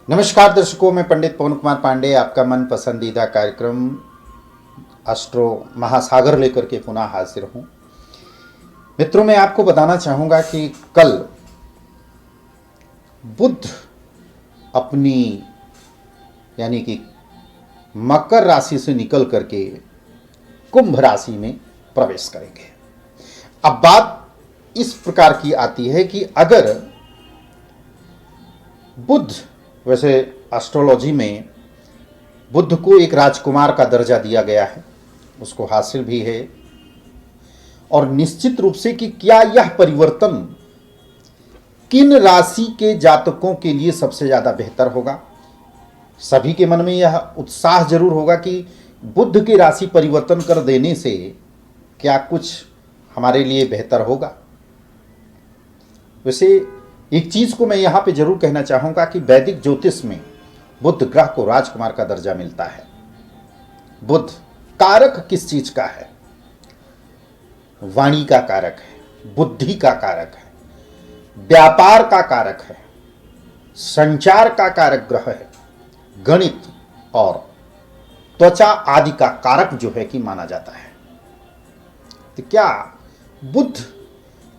नमस्कार दर्शकों, मैं पंडित पवन कुमार पांडे आपका मन पसंदीदा कार्यक्रम एस्ट्रो महासागर लेकर के पुनः हाजिर हूं। मित्रों, मैं आपको बताना चाहूंगा कि कल बुध अपनी यानी कि मकर राशि से निकल करके कुंभ राशि में प्रवेश करेंगे। अब बात इस प्रकार की आती है कि अगर बुध, वैसे एस्ट्रोलॉजी में बुध को एक राजकुमार का दर्जा दिया गया है, उसको हासिल भी है, और निश्चित रूप से कि क्या यह परिवर्तन किन राशि के जातकों के लिए सबसे ज़्यादा बेहतर होगा। सभी के मन में यह उत्साह जरूर होगा कि बुध की राशि परिवर्तन कर देने से क्या कुछ हमारे लिए बेहतर होगा। वैसे एक चीज को मैं यहां पे जरूर कहना चाहूंगा कि वैदिक ज्योतिष में बुध ग्रह को राजकुमार का दर्जा मिलता है। बुध कारक किस चीज का है? वाणी का कारक है, बुद्धि का कारक है, व्यापार का कारक है, संचार का कारक ग्रह है, गणित और त्वचा आदि का कारक जो है कि माना जाता है। तो क्या बुध,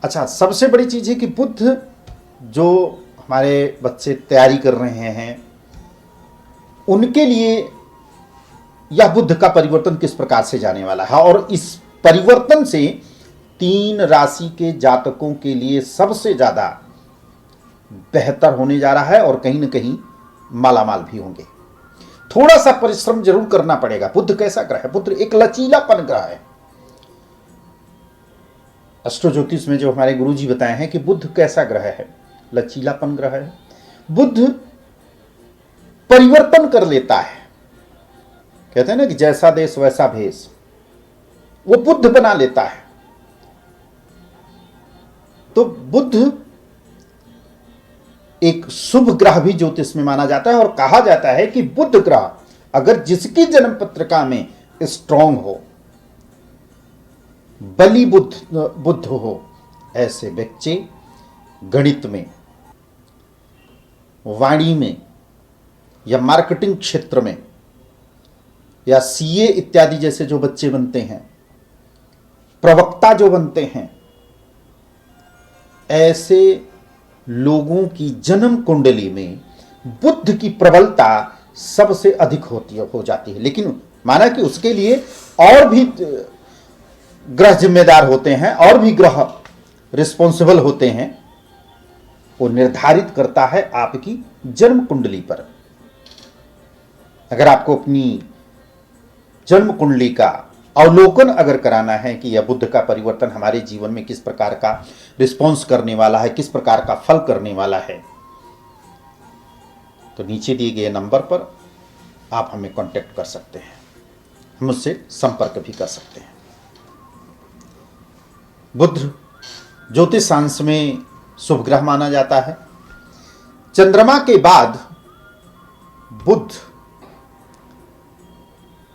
अच्छा सबसे बड़ी चीज है कि बुध जो हमारे बच्चे तैयारी कर रहे हैं उनके लिए यह बुध का परिवर्तन किस प्रकार से जाने वाला है, और इस परिवर्तन से 3 राशि के जातकों के लिए सबसे ज्यादा बेहतर होने जा रहा है और कहीं ना कहीं मालामाल भी होंगे। थोड़ा सा परिश्रम जरूर करना पड़ेगा। बुध कैसा ग्रह है? बुध एक लचीलापन ग्रह है। एस्ट्रो ज्योतिष में जो हमारे गुरुजी बताए हैं कि बुध कैसा ग्रह है, लचीलापन ग्रह है। बुध परिवर्तन कर लेता है, कहते हैं ना कि जैसा देश वैसा भेष, वो बुध बना लेता है। तो बुध एक शुभ ग्रह भी ज्योतिष में माना जाता है और कहा जाता है कि बुध ग्रह अगर जिसकी जन्म पत्रिका में स्ट्रांग हो, बली बुध हो, ऐसे बच्चे गणित में, वाणी में या मार्केटिंग क्षेत्र में या सीए इत्यादि जैसे जो बच्चे बनते हैं, प्रवक्ता जो बनते हैं, ऐसे लोगों की जन्म कुंडली में बुध की प्रबलता सबसे अधिक हो जाती है। लेकिन माना कि उसके लिए और भी ग्रह जिम्मेदार होते हैं, और भी ग्रह रिस्पॉन्सिबल होते हैं। वो निर्धारित करता है आपकी जन्म कुंडली पर। अगर आपको अपनी जन्म कुंडली का अवलोकन अगर कराना है कि यह बुध का परिवर्तन हमारे जीवन में किस प्रकार का रिस्पॉन्स करने वाला है, किस प्रकार का फल करने वाला है, तो नीचे दिए गए नंबर पर आप हमें कांटेक्ट कर सकते हैं, हम उससे संपर्क भी कर सकते हैं। बुध ज्योतिष शास्त्र में शुभ ग्रह माना जाता है। चंद्रमा के बाद बुध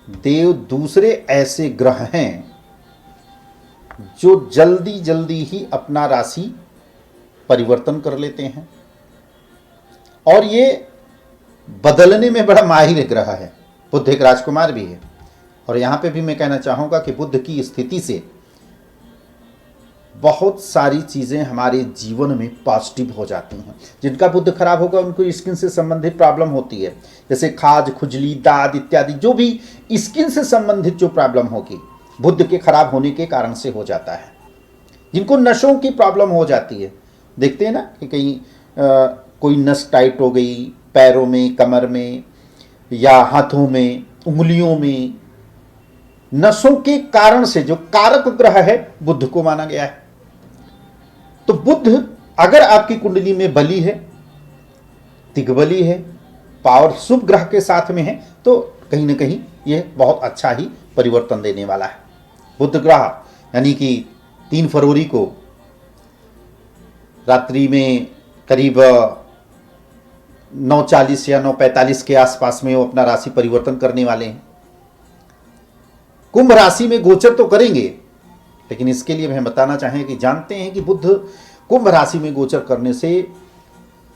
देव दूसरे ऐसे ग्रह हैं जो जल्दी जल्दी ही अपना राशि परिवर्तन कर लेते हैं, और ये बदलने में बड़ा माहिर ग्रह है। बुध एक राजकुमार भी है, और यहां पे भी मैं कहना चाहूंगा कि बुध की स्थिति से बहुत सारी चीज़ें हमारे जीवन में पॉजिटिव हो जाती हैं। जिनका बुध खराब होगा उनको स्किन से संबंधित प्रॉब्लम होती है, जैसे खाज, खुजली, दाद इत्यादि। जो भी स्किन से संबंधित जो प्रॉब्लम होगी बुध के खराब होने के कारण से हो जाता है। जिनको नसों की प्रॉब्लम हो जाती है, देखते हैं ना कि कहीं कोई नस टाइट हो गई पैरों में, कमर में या हाथों में, उंगलियों में, नसों के कारण से जो कारक ग्रह है बुध को माना गया है। तो बुध अगर आपकी कुंडली में बली है, दिग्बली है, पावर शुभ ग्रह के साथ में है, तो कहीं ना कहीं यह बहुत अच्छा ही परिवर्तन देने वाला है। बुध ग्रह यानी कि 3 फरवरी को रात्रि में करीब 9:40 या 9:45 के आसपास में वो अपना राशि परिवर्तन करने वाले हैं। कुंभ राशि में गोचर तो करेंगे, लेकिन इसके लिए हम बताना चाहें कि जानते हैं कि बुध कुंभ राशि में गोचर करने से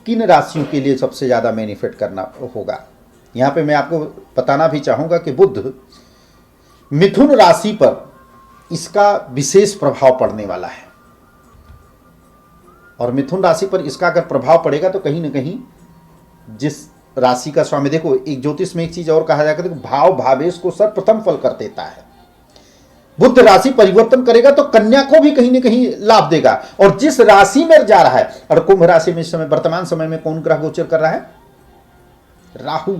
किन राशियों के लिए सबसे ज़्यादा बेनिफिट करना होगा। यहाँ पे मैं आपको बताना भी चाहूँगा कि बुध मिथुन राशि पर इसका विशेष प्रभाव पड़ने वाला है, और मिथुन राशि पर इसका अगर प्रभाव पड़ेगा तो कहीं ना कहीं जिस राशि का स्वामी, देखो एक ज्योतिष में एक चीज और कहा जाता है कि भाव भावेश को सर्वप्रथम फल कर देता है। बुध राशि परिवर्तन करेगा तो कन्या को भी कहीं ना कहीं लाभ देगा, और जिस राशि में जा रहा है, और कुंभ राशि में इस समय वर्तमान समय में कौन ग्रह गोचर कर रहा है? राहु,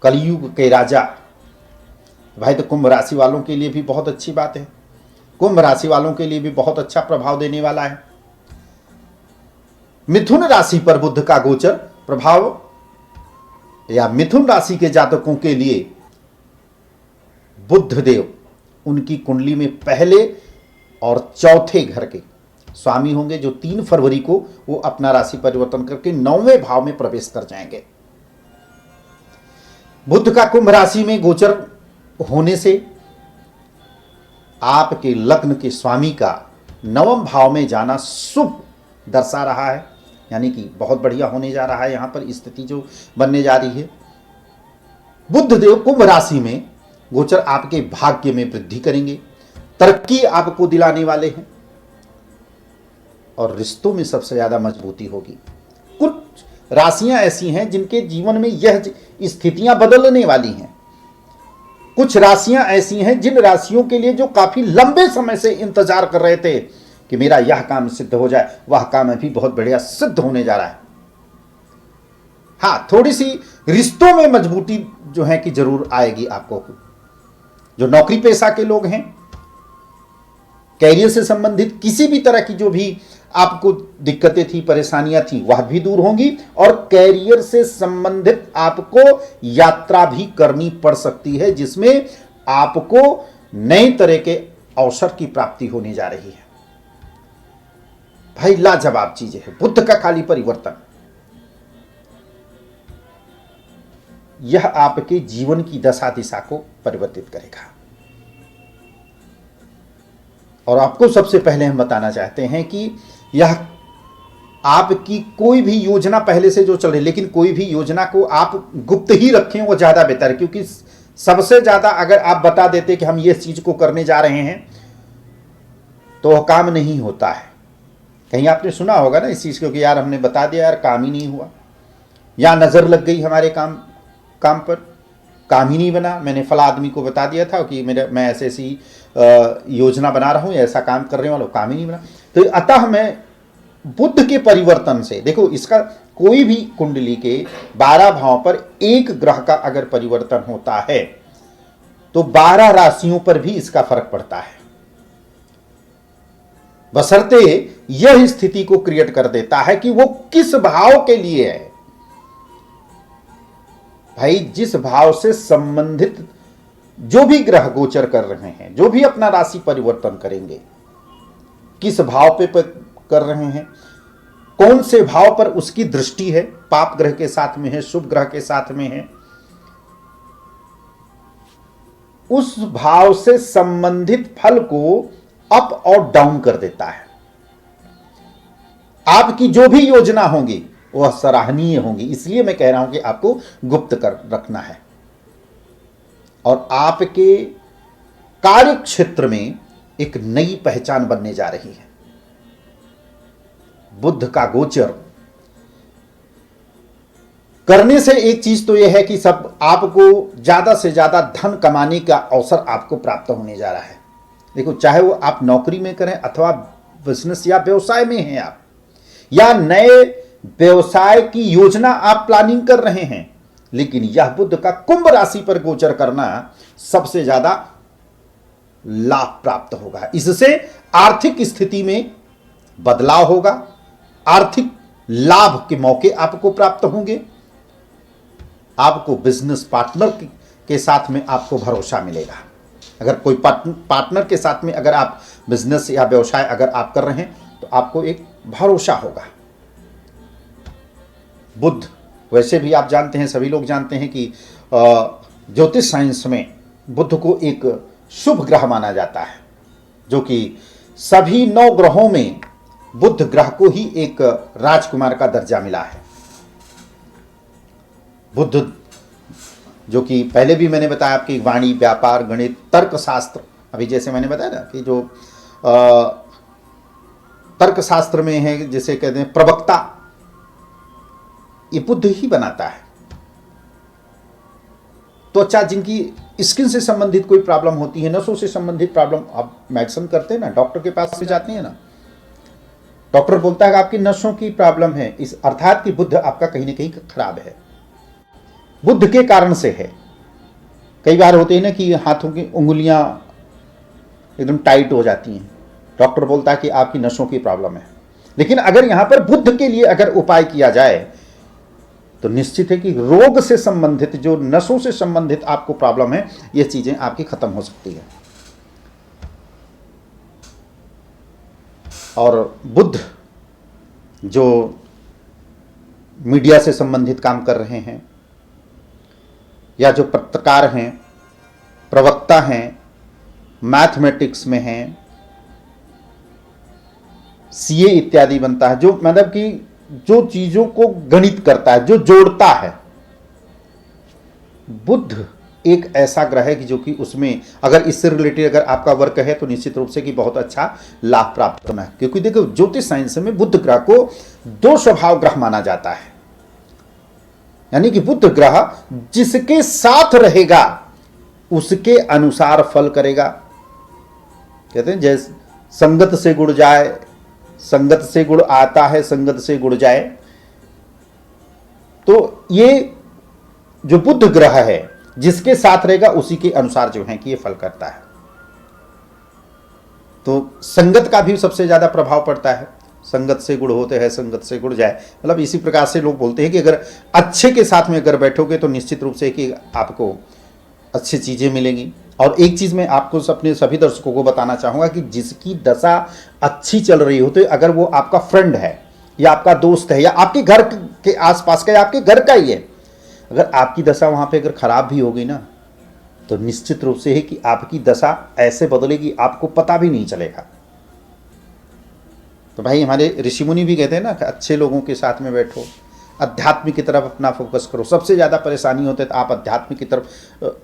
कलयुग के राजा। भाई तो कुंभ राशि वालों के लिए भी बहुत अच्छी बात है, कुंभ राशि वालों के लिए भी बहुत अच्छा प्रभाव देने वाला है। मिथुन राशि पर बुध का गोचर प्रभाव, या मिथुन राशि के जातकों के लिए बुध देव उनकी कुंडली में पहले और चौथे घर के स्वामी होंगे, जो 3 फरवरी को वो अपना राशि परिवर्तन करके 9वें भाव में प्रवेश कर जाएंगे। बुध का कुंभ राशि में गोचर होने से आपके लग्न के स्वामी का 9वें भाव में जाना शुभ दर्शा रहा है, यानी कि बहुत बढ़िया होने जा रहा है। यहां पर स्थिति जो बनने जा रही है, बुध देव कुंभ राशि में गोचर आपके भाग्य में वृद्धि करेंगे, तरक्की आपको दिलाने वाले हैं, और रिश्तों में सबसे ज्यादा मजबूती होगी। कुछ राशियां ऐसी हैं जिनके जीवन में यह स्थितियां बदलने वाली हैं। कुछ राशियां ऐसी हैं जिन राशियों के लिए जो काफी लंबे समय से इंतजार कर रहे थे कि मेरा यह काम सिद्ध हो जाए, वह काम अभी बहुत बढ़िया सिद्ध होने जा रहा है। हां, थोड़ी सी रिश्तों में मजबूती जो है कि जरूर आएगी आपको। जो नौकरी पेशा के लोग हैं, कैरियर से संबंधित किसी भी तरह की जो भी आपको दिक्कतें थी, परेशानियां थी, वह भी दूर होंगी, और कैरियर से संबंधित आपको यात्रा भी करनी पड़ सकती है, जिसमें आपको नए तरह के अवसर की प्राप्ति होने जा रही है। भाई लाजवाब चीजें है। बुध का खाली परिवर्तन यह आपके जीवन की दशा दिशा को परिवर्तित करेगा। और आपको सबसे पहले हम बताना चाहते हैं कि यह आपकी कोई भी योजना पहले से जो चल रही, लेकिन कोई भी योजना को आप गुप्त ही रखें, वो ज्यादा बेहतर है, क्योंकि सबसे ज्यादा अगर आप बता देते कि हम ये चीज को करने जा रहे हैं तो वह काम नहीं होता है। कहीं आपने सुना होगा ना इस चीज को कि यार हमने बता दिया, यार काम ही नहीं हुआ, या नजर लग गई हमारे काम पर, काम ही नहीं बना। मैंने फला आदमी को बता दिया था कि मैं ऐसे ऐसी योजना बना रहा हूं, ऐसा काम करने वाला, काम ही नहीं बना। तो अतः मैं बुध के परिवर्तन से, देखो इसका कोई भी कुंडली के 12 भाव पर एक ग्रह का अगर परिवर्तन होता है तो 12 राशियों पर भी इसका फर्क पड़ता है, बशर्ते यह स्थिति को क्रिएट कर देता है कि वो किस भाव के लिए है। भाई जिस भाव से संबंधित जो भी ग्रह गोचर कर रहे हैं, जो भी अपना राशि परिवर्तन करेंगे, किस भाव पे कर रहे हैं, कौन से भाव पर उसकी दृष्टि है, पाप ग्रह के साथ में है, शुभ ग्रह के साथ में है, उस भाव से संबंधित फल को अप और डाउन कर देता है। आपकी जो भी योजना होगी वह सराहनीय होंगी। इसलिए मैं कह रहा हूं कि आपको गुप्त कर रखना है, और आपके कार्य क्षेत्र में एक नई पहचान बनने जा रही है। बुध का गोचर करने से एक चीज तो यह है कि सब आपको ज्यादा से ज्यादा धन कमाने का अवसर आपको प्राप्त होने जा रहा है। देखो, चाहे वो आप नौकरी में करें अथवा बिजनेस या व्यवसाय में हैं आप, या नए व्यवसाय की योजना आप प्लानिंग कर रहे हैं, लेकिन यह बुध का कुंभ राशि पर गोचर करना सबसे ज्यादा लाभ प्राप्त होगा। इससे आर्थिक स्थिति में बदलाव होगा, आर्थिक लाभ के मौके आपको प्राप्त होंगे, आपको बिजनेस पार्टनर के साथ में आपको भरोसा मिलेगा। अगर कोई पार्टनर के साथ में अगर आप बिजनेस या व्यवसाय अगर आप कर रहे हैं तो आपको एक भरोसा होगा। बुध वैसे भी आप जानते हैं, सभी लोग जानते हैं कि ज्योतिष साइंस में बुध को एक शुभ ग्रह माना जाता है, जो कि सभी 9 ग्रहों में बुध ग्रह को ही एक राजकुमार का दर्जा मिला है। बुध जो कि पहले भी मैंने बताया आपकी वाणी, व्यापार, गणित, तर्कशास्त्र, अभी जैसे मैंने बताया ना कि जो तर्कशास्त्र में है जिसे कहते हैं प्रवक्ता, ये बुध ही बनाता है। त्वचा जिनकी स्किन से संबंधित कोई प्रॉब्लम होती है, नसों से संबंधित प्रॉब्लम, आप मेडिसिन करते हैं ना, डॉक्टर के पास से जाते हैं ना, डॉक्टर बोलता है कि आपकी नसों की प्रॉब्लम है, इस अर्थात कि बुध आपका कहीं ना कहीं खराब है, बुध के कारण से है। कई बार होते हैं ना कि हाथों की उंगलियां एकदम टाइट हो जाती हैं, डॉक्टर बोलता है कि आपकी नसों की प्रॉब्लम है। लेकिन अगर यहां पर बुध के लिए अगर उपाय किया जाए तो निश्चित है कि रोग से संबंधित, जो नसों से संबंधित आपको प्रॉब्लम है, ये चीजें आपकी खत्म हो सकती है। और बुध जो मीडिया से संबंधित काम कर रहे हैं, या जो पत्रकार हैं, प्रवक्ता हैं, मैथमेटिक्स में हैं, सीए इत्यादि बनता है, जो मतलब कि जो चीजों को गणित करता है, जो जोड़ता है, बुध एक ऐसा ग्रह है कि जो कि उसमें अगर इससे रिलेटेड अगर आपका वर्क है तो निश्चित रूप से कि बहुत अच्छा लाभ प्राप्त होना है। क्योंकि देखो ज्योतिष साइंस में बुध ग्रह को दो स्वभाव ग्रह माना जाता है, यानी कि बुध ग्रह जिसके साथ रहेगा उसके अनुसार फल करेगा। कहते हैं जैसे संगत से गुड़ जाए, संगत से गुड़ आता है, संगत से गुड़ जाए। तो ये जो बुध ग्रह है जिसके साथ रहेगा उसी के अनुसार जो है कि ये फल करता है। तो संगत का भी सबसे ज्यादा प्रभाव पड़ता है, संगत से गुड़ होते हैं, संगत से गुड़ जाए। मतलब इसी प्रकार से लोग बोलते हैं कि अगर अच्छे के साथ में अगर बैठोगे तो निश्चित रूप से कि आपको अच्छी चीजें मिलेंगी। और एक चीज मैं आपको अपने सभी दर्शकों को बताना चाहूंगा कि जिसकी दशा अच्छी चल रही हो, तो अगर वो आपका फ्रेंड है या आपका दोस्त है या आपके घर के आसपास का या आपके घर का ही है, अगर आपकी दशा वहां पे अगर खराब भी होगी ना, तो निश्चित रूप से है कि आपकी दशा ऐसे बदलेगी आपको पता भी नहीं चलेगा। तो भाई हमारे ऋषि मुनि भी कहते हैं ना कि अच्छे लोगों के साथ में बैठो, अध्यात्म की तरफ अपना फोकस करो। सबसे ज़्यादा परेशानी होते तो आप अध्यात्म की तरफ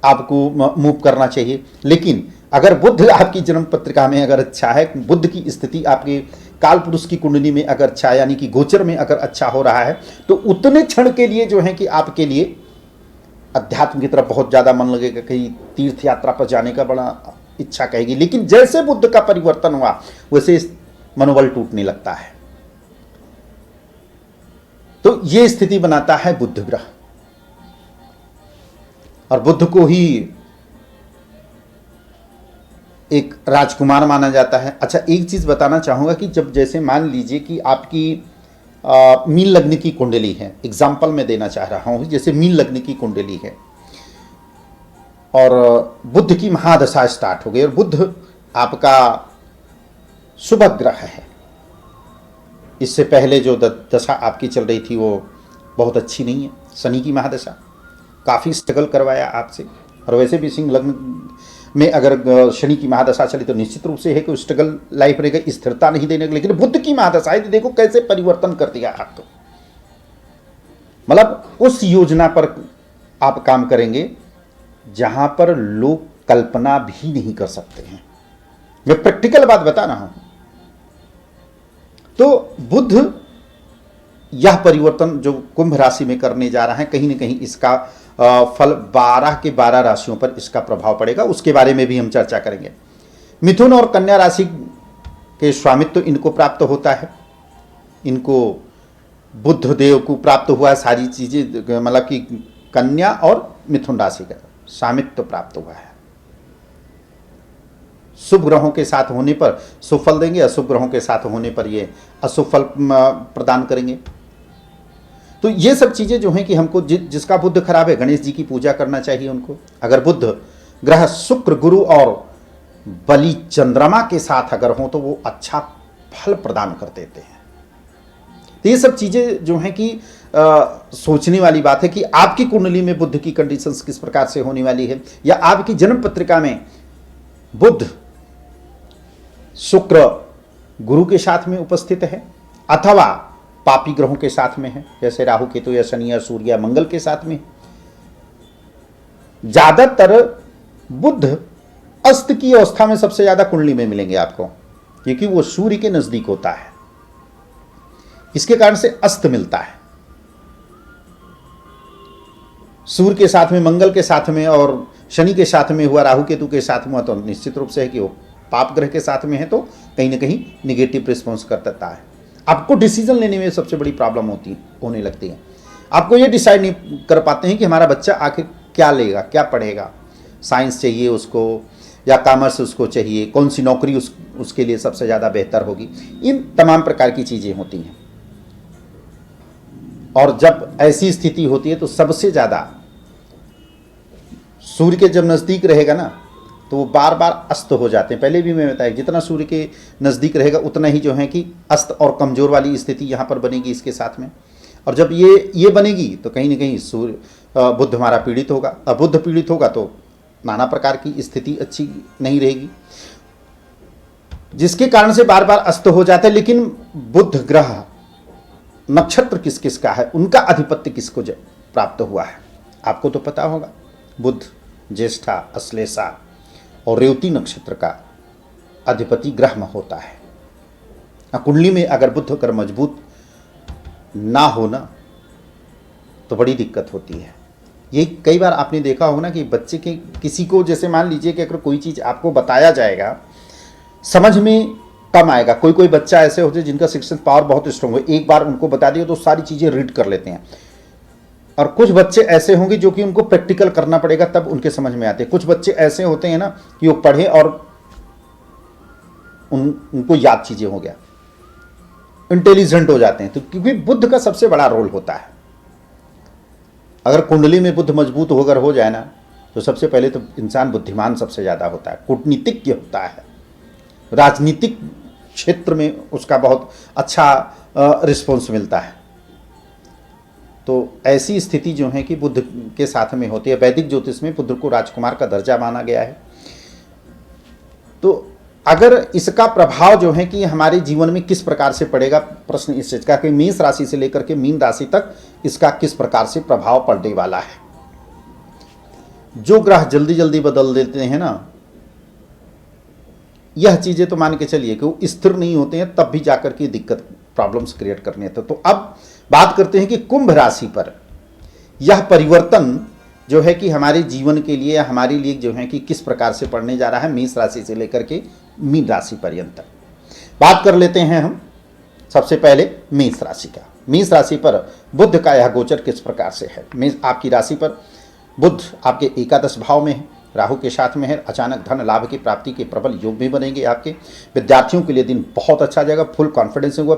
आपको मूव करना चाहिए। लेकिन अगर बुध आपकी जन्म पत्रिका में अगर अच्छा है, बुध की स्थिति आपके काल पुरुष की कुंडली में अगर अच्छा है, यानी कि गोचर में अगर अच्छा हो रहा है, तो उतने क्षण के लिए जो है कि आपके लिए अध्यात्म की तरफ बहुत ज़्यादा मन लगेगा, कहीं तीर्थ यात्रा पर जाने का बड़ा इच्छा कहेगी। लेकिन जैसे बुध का परिवर्तन हुआ वैसे मनोबल टूटने लगता है। तो ये स्थिति बनाता है बुध ग्रह, और बुध को ही एक राजकुमार माना जाता है। अच्छा एक चीज बताना चाहूंगा कि जब जैसे मान लीजिए कि आपकी मीन लग्न की कुंडली है, एग्जाम्पल मैं देना चाह रहा हूं, जैसे मीन लग्न की कुंडली है और बुध की महादशा स्टार्ट हो गई और बुध आपका शुभ ग्रह है। इससे पहले जो दशा आपकी चल रही थी वो बहुत अच्छी नहीं है, शनि की महादशा काफ़ी स्ट्रगल करवाया आपसे। और वैसे भी सिंह लग्न में अगर शनि की महादशा चली तो निश्चित रूप से है कि स्ट्रगल लाइफ रहेगा, स्थिरता नहीं देने। लेकिन बुध की महादशा है तो देखो कैसे परिवर्तन कर दिया आपको। मतलब उस योजना पर आप काम करेंगे जहां पर लोग कल्पना भी नहीं कर सकते हैं। मैं प्रैक्टिकल बात बता रहा हूं। तो बुध यह परिवर्तन जो कुंभ राशि में करने जा रहा है, कहीं ना कहीं इसका फल 12 के 12 राशियों पर इसका प्रभाव पड़ेगा, उसके बारे में भी हम चर्चा करेंगे। मिथुन और कन्या राशि के स्वामित्व इनको प्राप्त होता है, इनको बुध देव को प्राप्त हुआ है सारी चीजें, मतलब कि कन्या और मिथुन राशि का स्वामित्व प्राप्त हुआ है। शुभ ग्रहों के साथ होने पर शुभ फल देंगे, अशुभ ग्रहों के साथ होने पर ये अशुभ फल प्रदान करेंगे। तो ये सब चीजें जो हैं कि हमको जिसका बुध खराब है गणेश जी की पूजा करना चाहिए उनको। अगर बुध ग्रह शुक्र गुरु और बलि चंद्रमा के साथ अगर हो तो वो अच्छा फल प्रदान कर देते हैं। तो ये सब चीजें जो हैं कि सोचने वाली बात है कि आपकी कुंडली में बुध की कंडीशंस किस प्रकार से होने वाली है, या आपकी जन्म पत्रिका में बुध शुक्र गुरु के साथ में उपस्थित है अथवा पापी ग्रहों के साथ में है, जैसे राहु केतु या शनि या सूर्य या मंगल के साथ में। ज्यादातर बुध अस्त की अवस्था में सबसे ज्यादा कुंडली में मिलेंगे आपको, क्योंकि वो सूर्य के नजदीक होता है, इसके कारण से अस्त मिलता है। सूर्य के साथ में, मंगल के साथ में और शनि के साथ में हुआ, राहु केतु के साथ में हुआ, तो निश्चित रूप से है कि वो पाप ग्रह के साथ में है, तो कहीं ना कहीं निगेटिव रिस्पॉन्स कर देता है। आपको डिसीजन लेने में सबसे बड़ी प्रॉब्लम होने लगती है। आपको ये डिसाइड नहीं कर पाते हैं कि हमारा बच्चा आखिर क्या लेगा, क्या पढ़ेगा, साइंस चाहिए उसको या कॉमर्स उसको चाहिए, कौन सी नौकरी उसके लिए सबसे ज़्यादा बेहतर होगी, इन तमाम प्रकार की चीज़ें होती हैं। और जब ऐसी स्थिति होती है तो सबसे ज़्यादा सूर्य के जब नज़दीक रहेगा ना, तो वो बार बार अस्त हो जाते हैं। पहले भी मैं बताया, जितना सूर्य के नज़दीक रहेगा उतना ही जो है कि अस्त और कमज़ोर वाली स्थिति यहाँ पर बनेगी इसके साथ में। और जब ये बनेगी तो कहीं ना कहीं सूर्य बुध हमारा पीड़ित होगा। अब बुध पीड़ित होगा तो नाना प्रकार की स्थिति अच्छी नहीं रहेगी, जिसके कारण से बार बार अस्त हो जाता है। लेकिन बुध ग्रह नक्षत्र किस किस का है, उनका आधिपत्य किसको प्राप्त हुआ है, आपको तो पता होगा। बुध ज्येष्ठा, अश्लेषा और रेवती नक्षत्र का अधिपति ग्रह में होता है। कुंडली में अगर बुध अगर मजबूत ना हो ना, तो बड़ी दिक्कत होती है। ये कई बार आपने देखा होगा ना कि बच्चे के किसी को, जैसे मान लीजिए कि अगर कोई चीज़ आपको बताया जाएगा, समझ में कम आएगा। कोई बच्चा ऐसे होते हैं जिनका शिक्षण पावर बहुत स्ट्रांग हो, एक बार उनको बता दिया तो सारी चीज़ें रीड कर लेते हैं। और कुछ बच्चे ऐसे होंगे जो कि उनको प्रैक्टिकल करना पड़ेगा तब उनके समझ में आते हैं। कुछ बच्चे ऐसे होते हैं ना कि वो पढ़े और उनको याद चीज़ें हो गया, इंटेलिजेंट हो जाते हैं। तो क्योंकि बुध का सबसे बड़ा रोल होता है। अगर कुंडली में बुध मजबूत होकर हो जाए ना, तो सबसे पहले तो इंसान बुद्धिमान सबसे ज़्यादा होता है, कूटनीतिज्ञ होता है, राजनीतिक क्षेत्र में उसका बहुत अच्छा रिस्पॉन्स मिलता है। तो ऐसी स्थिति जो है कि बुध के साथ में होती है। वैदिक ज्योतिष में बुध को राजकुमार का दर्जा माना गया है। तो अगर इसका प्रभाव जो है कि हमारे जीवन में किस प्रकार से पड़ेगा, प्रश्न इस चीज का कि मेष राशि से लेकर के मीन राशि तक इसका किस प्रकार से प्रभाव पड़ने वाला है। जो ग्रह जल्दी जल्दी बदल देते हैं ना, यह चीजें तो मान के चलिए कि वो स्थिर नहीं होते हैं, तब भी जाकर के दिक्कत प्रॉब्लम्स क्रिएट करने थे। तो अब बात करते हैं कि कुंभ राशि पर यह परिवर्तन जो है कि हमारे जीवन के लिए, हमारे लिए जो है कि किस प्रकार से पड़ने जा रहा है, मेष राशि से लेकर के मीन राशि पर्यंत बात कर लेते हैं हम। सबसे पहले मेष राशि का। मेष राशि पर बुध का यह गोचर किस प्रकार से है। मेष आपकी राशि पर बुध आपके एकादश भाव में है, राहु के साथ में है। अचानक धन लाभ की प्राप्ति के प्रबल योग भी बनेंगे आपके। विद्यार्थियों के लिए दिन बहुत अच्छा जाएगा, फुल कॉन्फिडेंस होगा।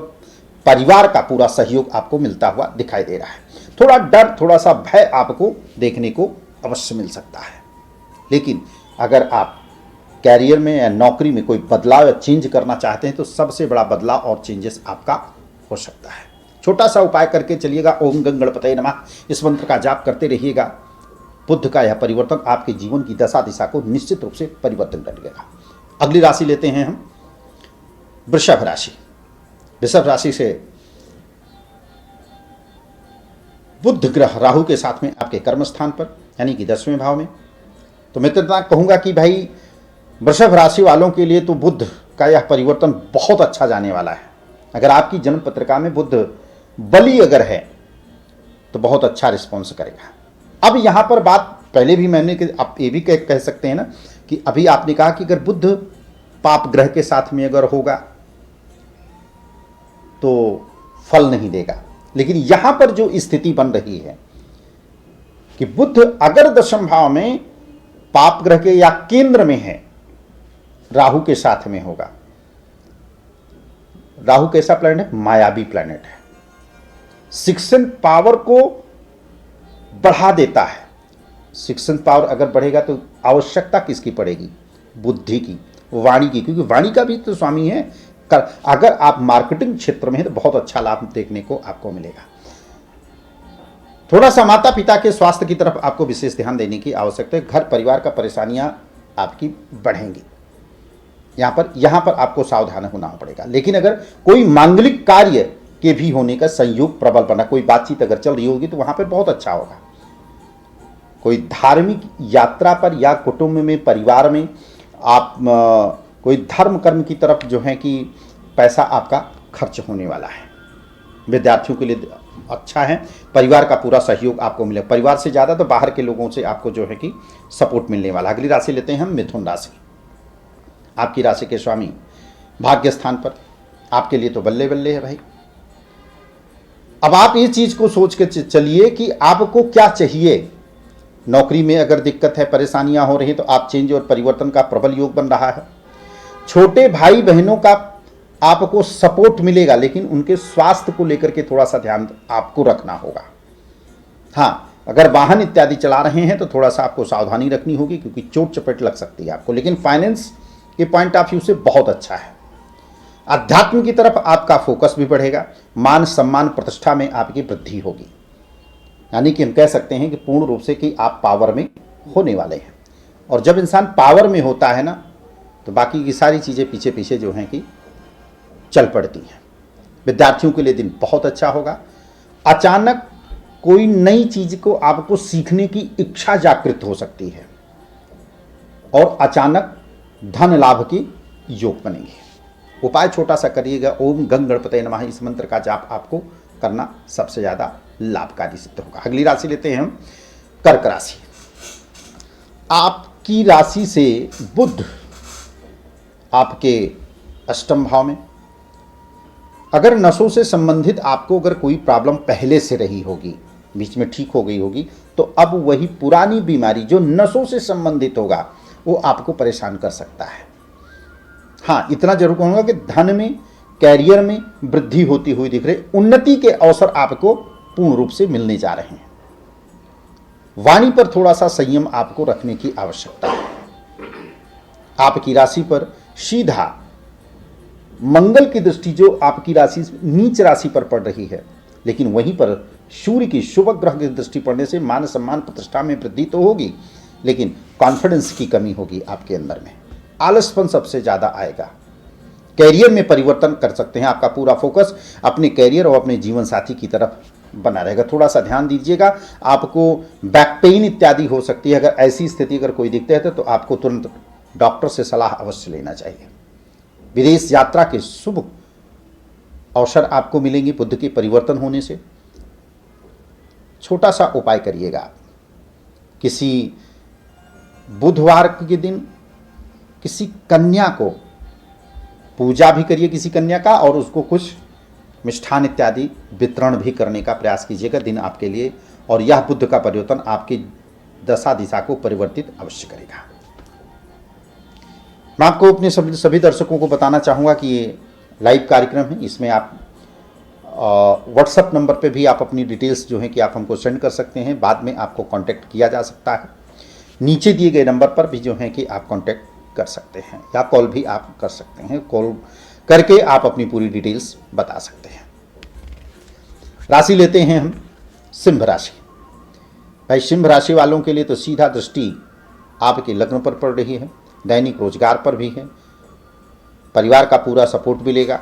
परिवार का पूरा सहयोग आपको मिलता हुआ दिखाई दे रहा है। थोड़ा डर, थोड़ा सा भय आपको देखने को अवश्य मिल सकता है। लेकिन अगर आप कैरियर में या नौकरी में कोई बदलाव या चेंज करना चाहते हैं तो सबसे बड़ा बदलाव और चेंजेस आपका हो सकता है। छोटा सा उपाय करके चलिएगा, ओम गं गणपतये नमः, इस मंत्र का जाप करते रहिएगा। बुध का यह परिवर्तन आपके जीवन की दशा दिशा को निश्चित रूप से परिवर्तन कर देगा। अगली राशि लेते हैं हम वृषभ राशि। वृषभ राशि से बुध ग्रह राहु के साथ में आपके कर्म स्थान पर यानी कि 10वें भाव में। तो मैं तो इतना कहूंगा कि भाई वृषभ राशि वालों के लिए तो बुध का यह परिवर्तन बहुत अच्छा जाने वाला है। अगर आपकी जन्म पत्रिका में बुध बली अगर है तो बहुत अच्छा रिस्पॉन्स करेगा। अब यहां पर बात पहले भी मैंने आप ये भी कह सकते हैं ना कि अभी आपने कहा कि अगर बुध पाप ग्रह के साथ में अगर होगा तो फल नहीं देगा। लेकिन यहां पर जो स्थिति बन रही है कि बुध अगर दशम भाव में पाप ग्रह के या केंद्र में है, राहु के साथ में होगा। राहु कैसा प्लैनेट है? मायावी प्लैनेट है। शिक्षण पावर को बढ़ा देता है। शिक्षण पावर अगर बढ़ेगा तो आवश्यकता किसकी पड़ेगी? बुद्धि की, वाणी की, क्योंकि वाणी का भी तो स्वामी है। अगर आप मार्केटिंग क्षेत्र में हैं तो बहुत अच्छा लाभ देखने को आपको मिलेगा। थोड़ा सा माता पिता के स्वास्थ्य की तरफ आपको विशेष ध्यान देने की आवश्यकता है। घर परिवार का परेशानियां आपकी बढ़ेंगी। यहाँ पर आपको सावधान होना पड़ेगा। लेकिन अगर कोई मांगलिक कार्य के भी होने का संयोग प्रबल बना, कोई बातचीत अगर चल रही होगी तो वहां पर बहुत अच्छा होगा। कोई धार्मिक यात्रा पर या कुटुंब में, परिवार में आप कोई धर्म कर्म की तरफ जो है कि पैसा आपका खर्च होने वाला है। विद्यार्थियों के लिए अच्छा है, परिवार का पूरा सहयोग आपको मिलेगा। परिवार से ज़्यादा तो बाहर के लोगों से आपको जो है कि सपोर्ट मिलने वाला। अगली राशि लेते हैं हम मिथुन राशि। आपकी राशि के स्वामी भाग्य स्थान पर, आपके लिए तो बल्ले बल्ले है भाई। अब आप ये चीज़ को सोच के चलिए कि आपको क्या चाहिए। नौकरी में अगर दिक्कत है, परेशानियां हो रही हैं, तो आप चेंज और परिवर्तन का प्रबल योग बन रहा है। छोटे भाई बहनों का आपको सपोर्ट मिलेगा, लेकिन उनके स्वास्थ्य को लेकर के थोड़ा सा ध्यान आपको रखना होगा। हाँ, अगर वाहन इत्यादि चला रहे हैं तो थोड़ा सा आपको सावधानी रखनी होगी, क्योंकि चोट चपेट लग सकती है आपको। लेकिन फाइनेंस के पॉइंट ऑफ व्यू से बहुत अच्छा है। अध्यात्म की तरफ आपका फोकस भी बढ़ेगा। मान सम्मान प्रतिष्ठा में आपकी वृद्धि होगी, यानी कि हम कह सकते हैं कि पूर्ण रूप से कि आप पावर में होने वाले हैं। और जब इंसान पावर में होता है ना, तो बाकी की सारी चीज़ें पीछे पीछे जो हैं कि चल पड़ती हैं। विद्यार्थियों के लिए दिन बहुत अच्छा होगा। अचानक कोई नई चीज को आपको सीखने की इच्छा जागृत हो सकती है और अचानक धन लाभ के योग बनेंगे। उपाय छोटा सा करिएगा, ओम गंग गणपतये नमः, इस मंत्र का जाप आपको करना सबसे ज़्यादा लाभकारी सिद्ध होगा। अगली राशि लेते हैं हम कर्क राशि। आपकी राशि से बुध आपके अष्टम भाव में। अगर नसों से संबंधित आपको अगर कोई प्रॉब्लम पहले से रही होगी, बीच में ठीक हो गई होगी, तो अब वही पुरानी बीमारी जो नसों से संबंधित होगा वो आपको परेशान कर सकता है। हाँ, इतना जरूर कहूँगा कि धन में, कैरियर में वृद्धि होती हुई दिख रही, उन्नति के अवसर आपको पूर्ण रूप से मिलने जा रहे हैं। वाणी पर थोड़ा सा संयम आपको रखने की आवश्यकता है। आपकी राशि पर सीधा मंगल की दृष्टि जो आपकी राशि नीच राशि पर पड़ रही है, लेकिन वहीं पर सूर्य की शुभ ग्रह की दृष्टि पड़ने से मान सम्मान प्रतिष्ठा में वृद्धि तो होगी, लेकिन कॉन्फिडेंस की कमी होगी आपके अंदर में। आलसपन सबसे ज़्यादा आएगा। कैरियर में परिवर्तन कर सकते हैं। आपका पूरा फोकस अपने कैरियर और अपने जीवन साथी की तरफ बना रहेगा। थोड़ा सा ध्यान दीजिएगा, आपको बैक पेन इत्यादि हो सकती है। अगर ऐसी स्थिति अगर कोई दिखते है तो आपको तुरंत डॉक्टर से सलाह अवश्य लेना चाहिए। विदेश यात्रा के शुभ अवसर आपको मिलेंगे बुध के परिवर्तन होने से। छोटा सा उपाय करिएगा, किसी बुधवार के दिन किसी कन्या को पूजा भी करिए, किसी कन्या का, और उसको कुछ मिष्ठान इत्यादि वितरण भी करने का प्रयास कीजिएगा दिन आपके लिए। और यह बुध का परिवर्तन आपकी दशा दिशा को परिवर्तित अवश्य करेगा। मैं आपको अपने सभी दर्शकों को बताना चाहूँगा कि ये लाइव कार्यक्रम है, इसमें आप व्हाट्सएप नंबर पे भी आप अपनी डिटेल्स जो है कि आप हमको सेंड कर सकते हैं। बाद में आपको कांटेक्ट किया जा सकता है। नीचे दिए गए नंबर पर भी जो है कि आप कांटेक्ट कर सकते हैं या कॉल भी आप कर सकते हैं। कॉल करके आप अपनी पूरी डिटेल्स बता सकते हैं। राशि लेते हैं हम सिंह राशि। भाई सिंह राशि वालों के लिए तो सीधा दृष्टि आपके लग्न पर पड़ रही है, दैनिक रोजगार पर भी है। परिवार का पूरा सपोर्ट मिलेगा।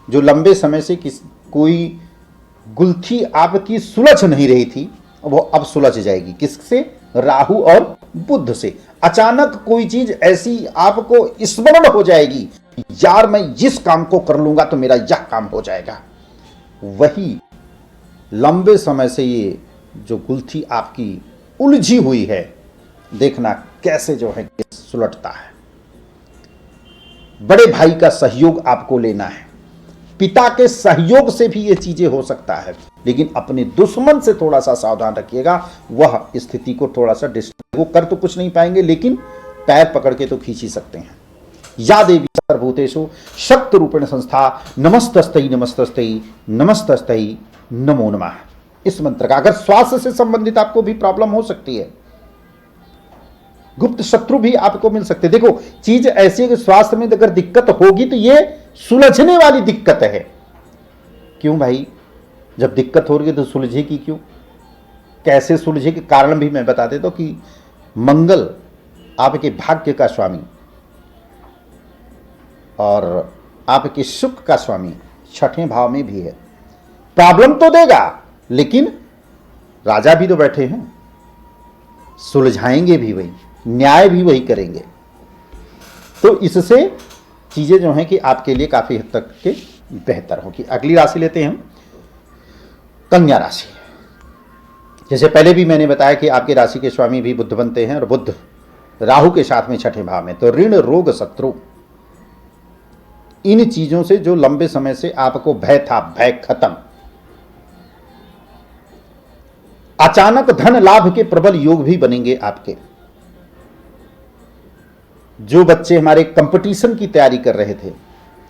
जो लंबे समय से कोई गुत्थी आपकी सुलझ नहीं रही थी वो अब सुलझ जाएगी। किससे? राहु और बुध से। अचानक कोई चीज ऐसी आपको स्मरण हो जाएगी, यार मैं जिस काम को कर लूंगा तो मेरा यह काम हो जाएगा। वही लंबे समय से ये जो गुत्थी आपकी उलझी हुई है, देखना कैसे जो है सुलझता है। बड़े भाई का सहयोग आपको लेना है। पिता के सहयोग से भी ये चीजें हो सकता है, लेकिन अपने दुश्मन से थोड़ा सा सावधान रखिएगा। वह स्थिति को थोड़ा सा वो कर तो कुछ नहीं पाएंगे, लेकिन पैर पकड़ के तो खींच ही सकते हैं। या देवी सर्वभूतेषु शक्ति रूपेण संस्था नमस्तस्तै नमस्तस्तै नमस्तस्तै नमो नमः। इस मंत्र का अगर स्वास्थ्य से संबंधित आपको भी प्रॉब्लम हो सकती है, गुप्त शत्रु भी आपको मिल सकते। देखो चीज ऐसी है कि स्वास्थ्य में अगर दिक्कत होगी तो ये सुलझने वाली दिक्कत है। क्यों भाई? जब दिक्कत हो रही है तो सुलझेगी क्यों? कैसे सुलझेगी? कारण भी मैं बता देता हूं कि मंगल आपके भाग्य का स्वामी और आपके सुख का स्वामी छठे भाव में भी है। प्रॉब्लम तो देगा, लेकिन राजा भी तो बैठे हैं, सुलझाएंगे भी वही, न्याय भी वही करेंगे। तो इससे चीज़ें जो हैं कि आपके लिए काफ़ी हद तक के बेहतर होगी। अगली राशि लेते हैं हम, कन्या राशि। जैसे पहले भी मैंने बताया कि आपकी राशि के स्वामी भी बुध बनते हैं, और बुध राहु के साथ में छठे भाव में। तो ऋण, रोग, शत्रु, इन चीजों से जो लंबे समय से आपको भय था, भय खत्म। अचानक धन लाभ के प्रबल योग भी बनेंगे आपके। जो बच्चे हमारे कंपटीशन की तैयारी कर रहे थे,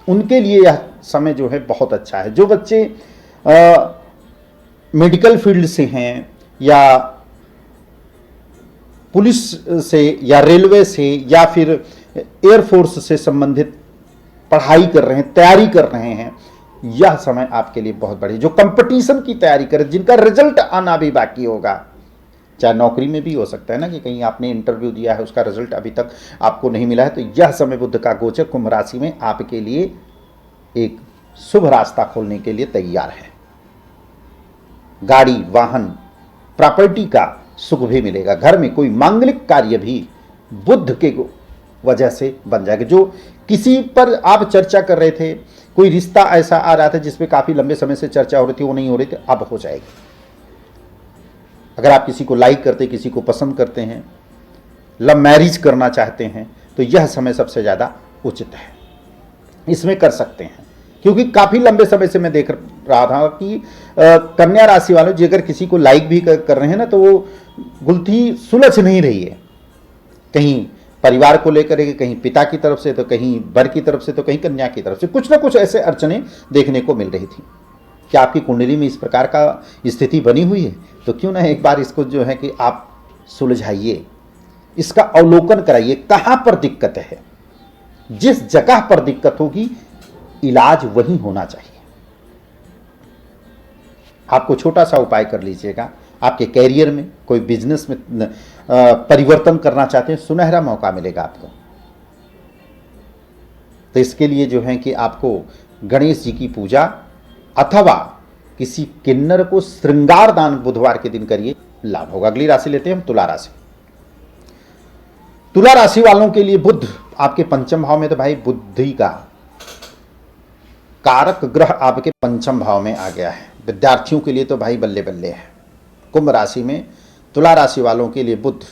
उनके लिए यह समय जो है बहुत अच्छा है। जो बच्चे मेडिकल फील्ड से हैं, या पुलिस से, या रेलवे से, या फिर एयरफोर्स से संबंधित पढ़ाई कर रहे हैं, तैयारी कर रहे हैं, यह समय आपके लिए बहुत बढ़िया। जो कंपटीशन की तैयारी करें, जिनका रिजल्ट आना भी बाकी होगा, चाहे नौकरी में भी हो सकता है ना कि कहीं आपने इंटरव्यू दिया है, उसका रिजल्ट अभी तक आपको नहीं मिला है, तो यह समय बुध का गोचर कुंभ राशि में आपके लिए एक शुभ रास्ता खोलने के लिए तैयार है। गाड़ी, वाहन, प्रॉपर्टी का सुख भी मिलेगा। घर में कोई मांगलिक कार्य भी बुध के वजह से बन जाएगा। जो किसी पर आप चर्चा कर रहे थे, कोई रिश्ता ऐसा आ रहा था जिसमें काफी लंबे समय से चर्चा हो रही थी, वो नहीं हो रही थी, अब हो जाएगी। अगर आप किसी को लाइक करते, किसी को पसंद करते हैं, लव मैरिज करना चाहते हैं, तो यह समय सबसे ज़्यादा उचित है, इसमें कर सकते हैं। क्योंकि काफ़ी लंबे समय से मैं देख रहा था कि कन्या राशि वालों जी अगर किसी को लाइक भी कर रहे हैं ना, तो वो गुलथी सुलझ नहीं रही है। कहीं परिवार को लेकर के, कहीं पिता की तरफ से, तो कहीं वर की तरफ से, तो कहीं कन्या की तरफ से, कुछ ना कुछ ऐसे अड़चने देखने को मिल रही थी। क्या आपकी कुंडली में इस प्रकार का स्थिति बनी हुई है? तो क्यों ना एक बार इसको जो है कि आप सुलझाइए, इसका अवलोकन कराइए, कहाँ पर दिक्कत है। जिस जगह पर दिक्कत होगी, इलाज वहीं होना चाहिए। आपको छोटा सा उपाय कर लीजिएगा। आपके कैरियर में, कोई बिजनेस में परिवर्तन करना चाहते हैं, सुनहरा मौका मिलेगा आपको। तो इसके लिए जो है कि आपको गणेश जी की पूजा अथवा किसी किन्नर को श्रृंगार दान बुधवार के दिन करिए, लाभ होगा। अगली राशि लेते हैं हम, तुला राशि। तुला राशि वालों के लिए बुध आपके पंचम भाव में, तो भाई बुद्धि का कारक ग्रह आपके पंचम भाव में आ गया है। विद्यार्थियों के लिए तो भाई बल्ले बल्ले है। कुंभ राशि में तुला राशि वालों के लिए बुध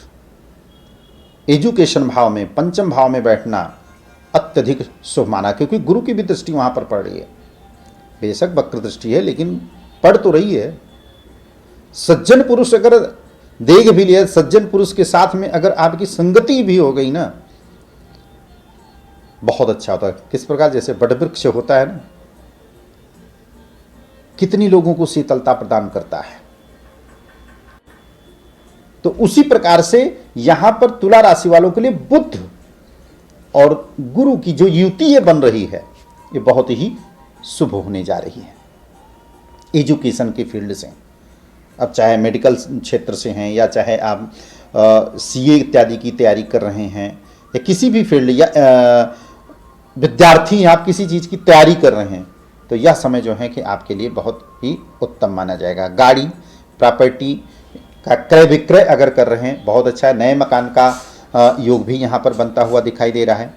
एजुकेशन भाव में, पंचम भाव में बैठना अत्यधिक शुभ माना, क्योंकि गुरु की भी दृष्टि वहां पर पड़ रही है। बेशक वक्र दृष्टि है, लेकिन पढ़ तो रही है। सज्जन पुरुष अगर देख भी लिया, सज्जन पुरुष के साथ में अगर आपकी संगति भी हो गई ना, बहुत अच्छा होता है। किस प्रकार, जैसे वटवृक्ष होता है ना, कितनी लोगों को शीतलता प्रदान करता है, तो उसी प्रकार से यहां पर तुला राशि वालों के लिए बुध और गुरु की जो युति ये बन रही है, ये बहुत ही शुभ होने जा रही है। एजुकेशन की फील्ड से, अब चाहे मेडिकल क्षेत्र से हैं, या चाहे आप सीए इत्यादि की तैयारी कर रहे हैं, या किसी भी फील्ड, या विद्यार्थी आप किसी चीज़ की तैयारी कर रहे हैं, तो यह समय जो है कि आपके लिए बहुत ही उत्तम माना जाएगा। गाड़ी, प्रॉपर्टी का क्रय विक्रय अगर कर रहे हैं, बहुत अच्छा है। नए मकान का योग भी यहाँ पर बनता हुआ दिखाई दे रहा है।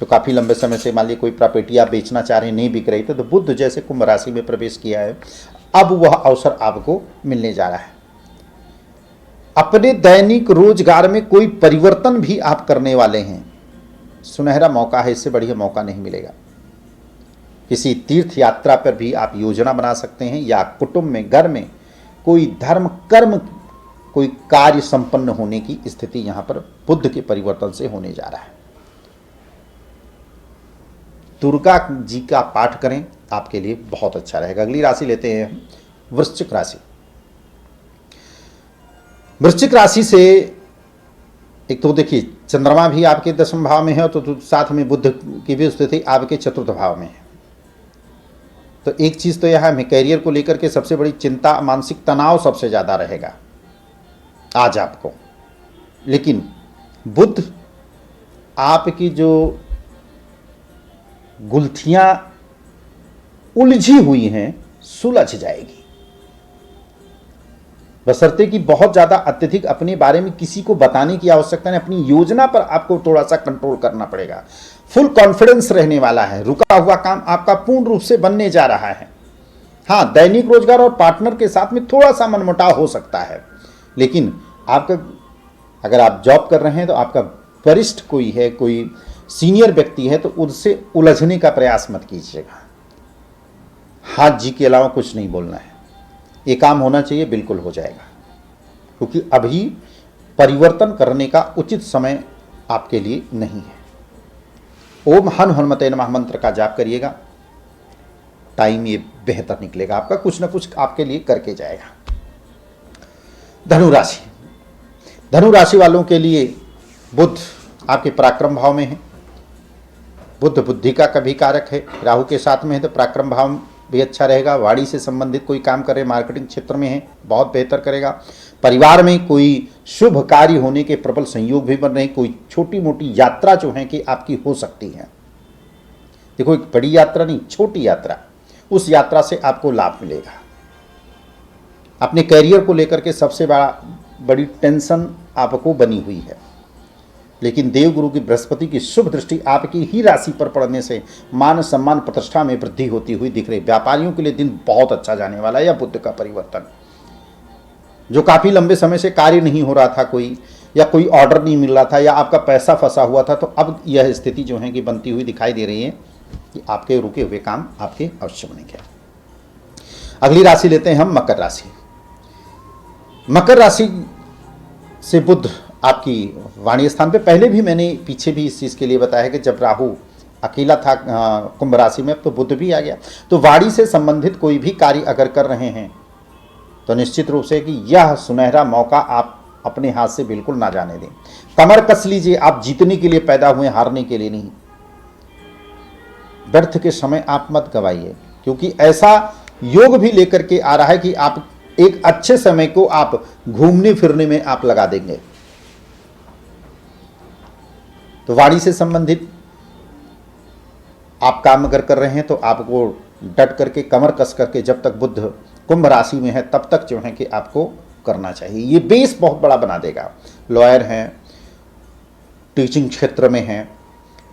तो काफ़ी लंबे समय से मान लीजिए कोई प्रॉपर्टी आप बेचना चाह रहे हैं, नहीं बिक रही थी, तो बुध जैसे कुंभ राशि में प्रवेश किया है, अब वह अवसर आपको मिलने जा रहा है। अपने दैनिक रोजगार में कोई परिवर्तन भी आप करने वाले हैं, सुनहरा मौका है, इससे बढ़िया मौका नहीं मिलेगा। किसी तीर्थ यात्रा पर भी आप योजना बना सकते हैं, या कुटुंब में, घर में कोई धर्म कर्म, कोई कार्य संपन्न होने की स्थिति यहां पर बुध के परिवर्तन से होने जा रहा है। दुर्गा जी का पाठ करें, आपके लिए बहुत अच्छा रहेगा। अगली राशि लेते हैं हम, वृश्चिक राशि। वृश्चिक राशि से एक तो देखिए चंद्रमा भी आपके दशम भाव में है, तो साथ में बुध की भी स्थिति आपके चतुर्थ भाव में है। तो एक चीज़ तो यह है, कैरियर को लेकर के सबसे बड़ी चिंता, मानसिक तनाव सबसे ज़्यादा रहेगा आज आपको। लेकिन बुध आपकी जो गुत्थियां उलझी हुई हैं सुलझ जाएगी। बशर्ते कि बहुत ज़्यादा अत्यधिक अपने बारे में किसी को बताने की आवश्यकता नहीं, अपनी योजना पर आपको थोड़ा सा कंट्रोल करना पड़ेगा। फुल कॉन्फिडेंस रहने वाला है, रुका हुआ काम आपका पूर्ण रूप से बनने जा रहा है। हाँ, दैनिक रोजगार और पार्टनर के साथ में थोड़ा सा मनमुटाव हो सकता है, लेकिन आपका अगर आप जॉब कर रहे हैं तो आपका वरिष्ठ कोई है, कोई सीनियर व्यक्ति है, तो उससे उलझने का प्रयास मत कीजिएगा। हाथ जी के अलावा कुछ नहीं बोलना है। ये काम होना चाहिए, बिल्कुल हो जाएगा, क्योंकि अभी परिवर्तन करने का उचित समय आपके लिए नहीं है। ओम हन हनुमते नमः मंत्र का जाप करिएगा, टाइम ये बेहतर निकलेगा आपका, कुछ ना कुछ आपके लिए करके जाएगा। धनुराशि, धनुराशि वालों के लिए बुध आपके पराक्रम भाव में है। बुध बुद्धि का कभी कारक है, राहु के साथ में है तो पराक्रम भाव भी अच्छा रहेगा। वाणी से संबंधित कोई काम करे, मार्केटिंग क्षेत्र में है, बहुत बेहतर करेगा। परिवार में कोई शुभ कार्य होने के प्रबल संयोग भी बन रहे हैं। कोई छोटी मोटी यात्रा जो है कि आपकी हो सकती है। देखो, एक बड़ी यात्रा नहीं, छोटी यात्रा, उस यात्रा से आपको लाभ मिलेगा। अपने कैरियर को लेकर के सबसे बड़ी टेंशन आपको बनी हुई है, लेकिन देवगुरु की बृहस्पति की शुभ दृष्टि आपकी ही राशि पर पड़ने से मान सम्मान प्रतिष्ठा में वृद्धि होती हुई दिख रही। व्यापारियों के लिए दिन बहुत अच्छा जाने वाला है। यह बुध का परिवर्तन, जो काफी लंबे समय से कार्य नहीं हो रहा था कोई, या कोई ऑर्डर नहीं मिल रहा था, या आपका पैसा फंसा हुआ था, तो अब यह स्थिति जो है कि बनती हुई दिखाई दे रही है कि आपके रुके हुए काम आपके अवश्य बनेंगे। अगली राशि लेते हैं हम मकर राशि। मकर राशि से बुध आपकी वाणी स्थान पे, पहले भी मैंने पीछे भी इस चीज़ के लिए बताया है कि जब राहु अकेला था कुंभ राशि में, तो बुध भी आ गया। तो वाणी से संबंधित कोई भी कार्य अगर कर रहे हैं तो निश्चित रूप से कि यह सुनहरा मौका आप अपने हाथ से बिल्कुल ना जाने दें। कमर कस लीजिए, आप जीतने के लिए पैदा हुए, हारने के लिए नहीं। व्यर्थ के समय आप मत गवाइए, क्योंकि ऐसा योग भी लेकर के आ रहा है कि आप एक अच्छे समय को आप घूमने फिरने में आप लगा देंगे। तो वाणी से संबंधित आप काम अगर कर रहे हैं तो आपको डट करके, कमर कस करके, जब तक बुध कुंभ राशि में है तब तक जो है कि आपको करना चाहिए। ये बेस बहुत बड़ा बना देगा। लॉयर हैं, टीचिंग क्षेत्र में हैं,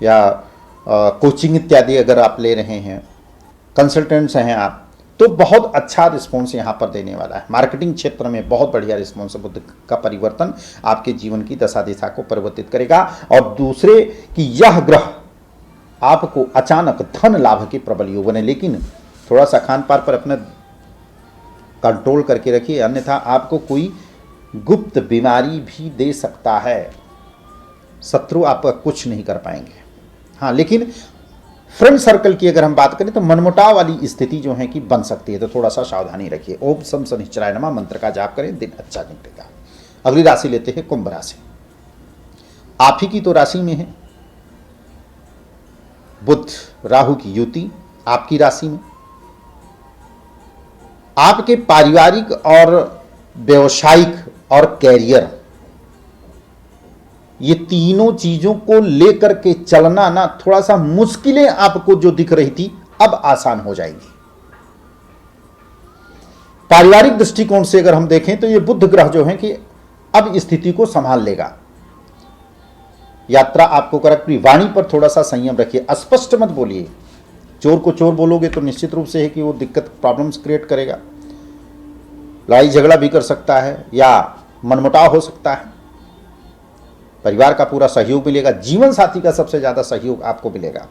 या कोचिंग इत्यादि अगर आप ले रहे हैं, कंसल्टेंट्स हैं आप, तो बहुत अच्छा रिस्पॉन्स यहाँ पर देने वाला है। मार्केटिंग क्षेत्र में बहुत बढ़िया रिस्पॉन्स, बुध का परिवर्तन आपके जीवन की दशा दिशा को परिवर्तित करेगा। और दूसरे कि यह ग्रह आपको अचानक धन लाभ के प्रबल योग बने, लेकिन थोड़ा सा खान पान पर अपना कंट्रोल करके रखिए, अन्यथा आपको कोई गुप्त बीमारी भी दे सकता है। शत्रु आपका कुछ नहीं कर पाएंगे। हाँ, लेकिन फ्रेंड सर्कल की अगर हम बात करें तो मनमुटाव वाली स्थिति जो है कि बन सकती है, तो थोड़ा सा सावधानी रखिए। ओम सम शनिश्चराय नमः मंत्र का जाप करें, दिन अच्छा निकलेगा। अगली राशि लेते हैं कुंभ राशि। आप ही की तो राशि में है बुध राहु की युति, आपकी राशि में। आपके पारिवारिक और व्यवसायिक और कैरियर, ये तीनों चीजों को लेकर के चलना ना, थोड़ा सा मुश्किलें आपको जो दिख रही थी अब आसान हो जाएंगी। पारिवारिक दृष्टिकोण से अगर हम देखें तो ये बुध ग्रह जो है कि अब स्थिति को संभाल लेगा। यात्रा आपको कर, वाणी पर थोड़ा सा संयम रखिए, अस्पष्ट मत बोलिए। चोर को चोर बोलोगे तो निश्चित रूप से है कि वो दिक्कत, प्रॉब्लम्स क्रिएट करेगा। लड़ाई झगड़ा भी कर सकता है या मनमुटाव हो सकता है। परिवार का पूरा सहयोग मिलेगा। जीवन साथी का सबसे ज्यादा सहयोग आपको मिलेगा।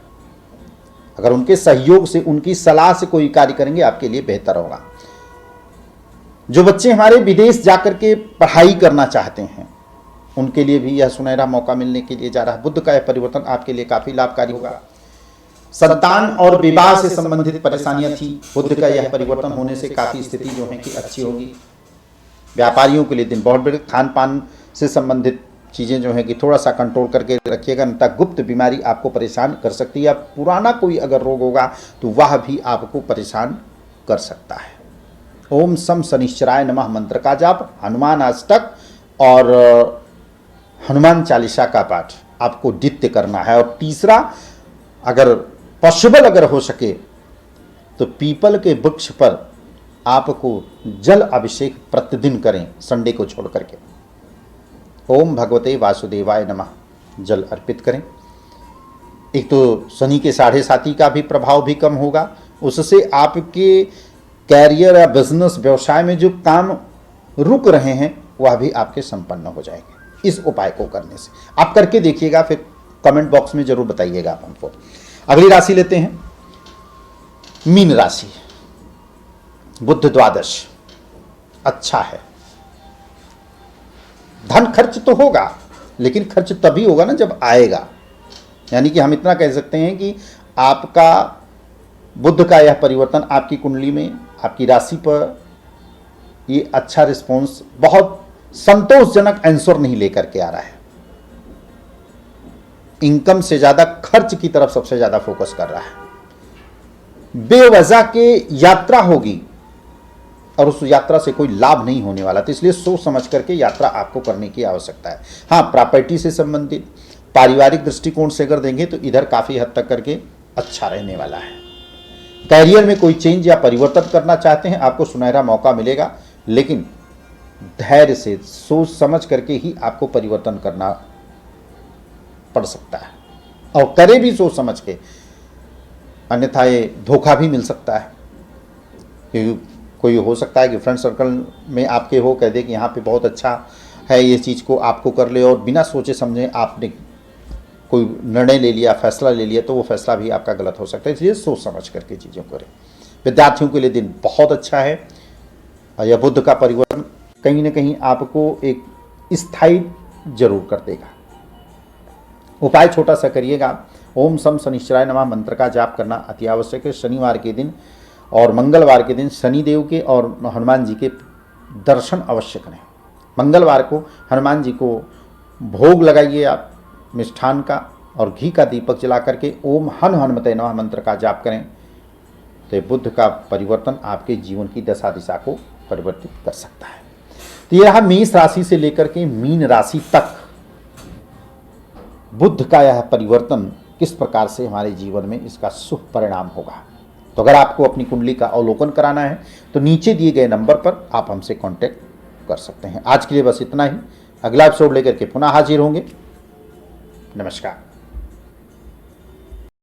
अगर उनके सहयोग से, उनकी सलाह से कोई कार्य करेंगे आपके लिए बेहतर होगा। जो बच्चे हमारे विदेश जाकर के पढ़ाई करना चाहते हैं उनके लिए भी यह सुनहरा मौका मिलने के लिए जा रहा है। बुध का यह परिवर्तन आपके लिए काफी लाभकारी होगा। संतान और विवाह से संबंधित परेशानियां थी, बुध का यह परिवर्तन होने से काफी स्थिति जो है कि अच्छी होगी। व्यापारियों के लिए दिन बहुत बड़े। खान पान से संबंधित चीजें जो है कि थोड़ा सा कंट्रोल करके रखिएगा, अन्यथा गुप्त बीमारी आपको परेशान कर सकती है। पुराना कोई अगर रोग होगा तो वह भी आपको परेशान कर सकता है। ओम सम शनिश्चराय नमः मंत्र का जाप, हनुमान अष्टक और हनुमान चालीसा का पाठ आपको नित्य करना है। और तीसरा, अगर पॉसिबल अगर हो सके तो पीपल के वृक्ष पर आपको जल अभिषेक प्रतिदिन करें, संडे को छोड़ करके। ओम भगवते वासुदेवाय नमः जल अर्पित करें। एक तो शनि के 7.5 का भी प्रभाव भी कम होगा, उससे आपके कैरियर या बिजनेस व्यवसाय में जो काम रुक रहे हैं वह भी आपके संपन्न हो जाएंगे इस उपाय को करने से। आप करके देखिएगा, फिर कमेंट बॉक्स में जरूर बताइएगा आप हमको। अगली राशि लेते हैं मीन राशि। बुध द्वादश अच्छा है। धन खर्च तो होगा, लेकिन खर्च तभी होगा ना जब आएगा। यानी कि हम इतना कह सकते हैं कि आपका बुध का यह परिवर्तन आपकी कुंडली में, आपकी राशि पर ये अच्छा रिस्पॉन्स, बहुत संतोषजनक आंसर नहीं लेकर के आ रहा है। इनकम से ज्यादा खर्च की तरफ सबसे ज्यादा फोकस कर रहा है। बेवजह के यात्रा होगी और उस यात्रा से कोई लाभ नहीं होने वाला, तो इसलिए सोच समझ करके यात्रा आपको करने की आवश्यकता है। हाँ, प्रॉपर्टी से संबंधित पारिवारिक दृष्टिकोण से अगर देंगे तो इधर काफी हद तक करके अच्छा रहने वाला है। कैरियर में कोई चेंज या परिवर्तन करना चाहते हैं, आपको सुनहरा मौका मिलेगा, लेकिन धैर्य से सोच समझ करके ही आपको परिवर्तन करना पड़ सकता है, और करे भी सोच समझ के, अन्यथा ये धोखा भी मिल सकता है। क्योंकि कोई हो सकता है कि फ्रेंड सर्कल में आपके हो, कह दे कि यहाँ पे बहुत अच्छा है, ये चीज़ को आपको कर ले, और बिना सोचे समझे आपने कोई निर्णय ले लिया, फैसला ले लिया, तो वो फैसला भी आपका गलत हो सकता है। इसलिए सोच समझ करके चीज़ों करें। विद्यार्थियों के लिए दिन बहुत अच्छा है, और यह बुध का परिवर्तन कहीं ना कहीं आपको एक स्थायी जरूर कर देगा। उपाय छोटा सा करिएगा। ओम सम शनिश्चराय नमः मंत्र का जाप करना अति आवश्यक है। शनिवार के दिन और मंगलवार के दिन शनिदेव के और हनुमान जी के दर्शन अवश्य करें। मंगलवार को हनुमान जी को भोग लगाइए आप मिष्ठान का, और घी का दीपक जला करके ओम हनुमते नमः मंत्र का जाप करें। तो बुध का परिवर्तन आपके जीवन की दशा दिशा को परिवर्तित कर सकता है। तो यह मेष राशि से लेकर के मीन राशि तक बुध का यह परिवर्तन किस प्रकार से हमारे जीवन में इसका शुभ परिणाम होगा। तो अगर आपको अपनी कुंडली का अवलोकन कराना है तो नीचे दिए गए नंबर पर आप हमसे कांटेक्ट कर सकते हैं। आज के लिए बस इतना ही। अगला एपिसोड लेकर के पुनः हाजिर होंगे। नमस्कार।